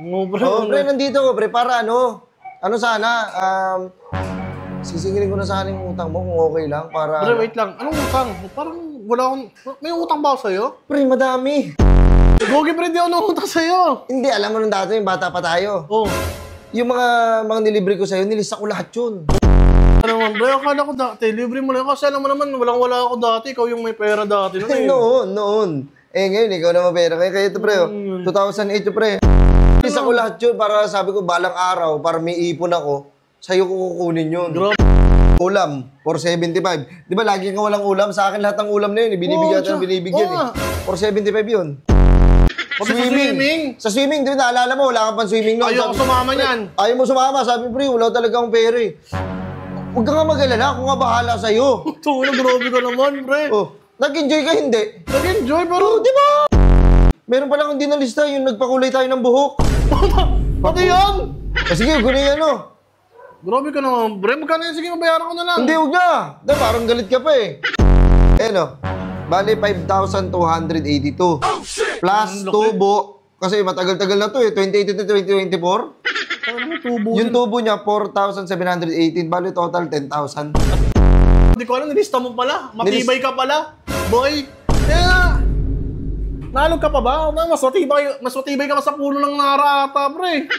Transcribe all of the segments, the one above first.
Pre, pre, nandito ko, pre, para ano sana, sisingilin ko na sana yung utang mo kung okay lang, para... Pre, wait lang. Anong utang? Parang wala akong... May utang ba ako sa'yo? Pre, madami. Gogi, pre, di ako nangutang sa'yo. Hindi, alam mo nung dati, yung bata pa tayo. Oh. Yung mga nilibre ko sa'yo, nilista ko lahat yun. Ano naman, pre, akala ko dati, libre mo lang. Kasi alam mo naman, wala ako dati. Ikaw yung may pera dati. Noon. Ngayon, ikaw na mapera. Kaya ito, pre, 2008, pre. Nilista ko lahat yun para sabi ko, balang araw, para may ipon ako, sa'yo ko kukunin yun. Ulam, 475. Di ba lagi ka walang ulam? Sa akin lahat ng ulam na yun, binibigyan at binibigyan eh. 475 yun. Swimming? Sa swimming, di ba naalala mo, wala kang pang swimming noon. Ayaw ko sumama niyan. Ayaw mo sumama, sabi pre, wala talaga akong pera eh. Huwag ka nga mag-alala, ako nga bahala sa'yo. Tulog, grabe ka naman, pre. Oh, nag-enjoy ka hindi? Nag-enjoy, pero... Di ba? Meron pala akong dinalista, yung nagpakulay tayo ng buhok. Pati yan! Sige, gunin ano. Grabe ka naman, pre. Magkano yan? Sige, mabayaran ko na lang. Hindi, huwag na. Parang galit ka pa eh. No. Bali, 5,282. Plus tubo. Kasi matagal-tagal na to eh. 2018 to 2024. Yung tubo niya, 4,718. Bali, total 10,000. Hindi ko alam, nilista mo pala. Matibay ka pala. Boy, kaya nalog ka pa ba? Mas matibay ka pa sa puno ng narata, pre.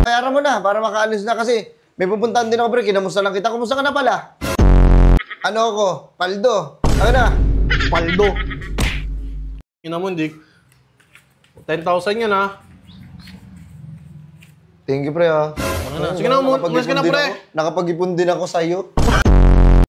Bayaran mo na para makaalis na kasi may pupuntahan din ako, pre. Kinamusta lang kita. Kumusta ka na pala? Ano ako? Paldo. Ano na? Paldo. Ina mo, hindi. 10,000 yan, ha? Thank you, pre, ha. Sige na, umalis ka na, pre. Nakapag-ipon din ako sa'yo.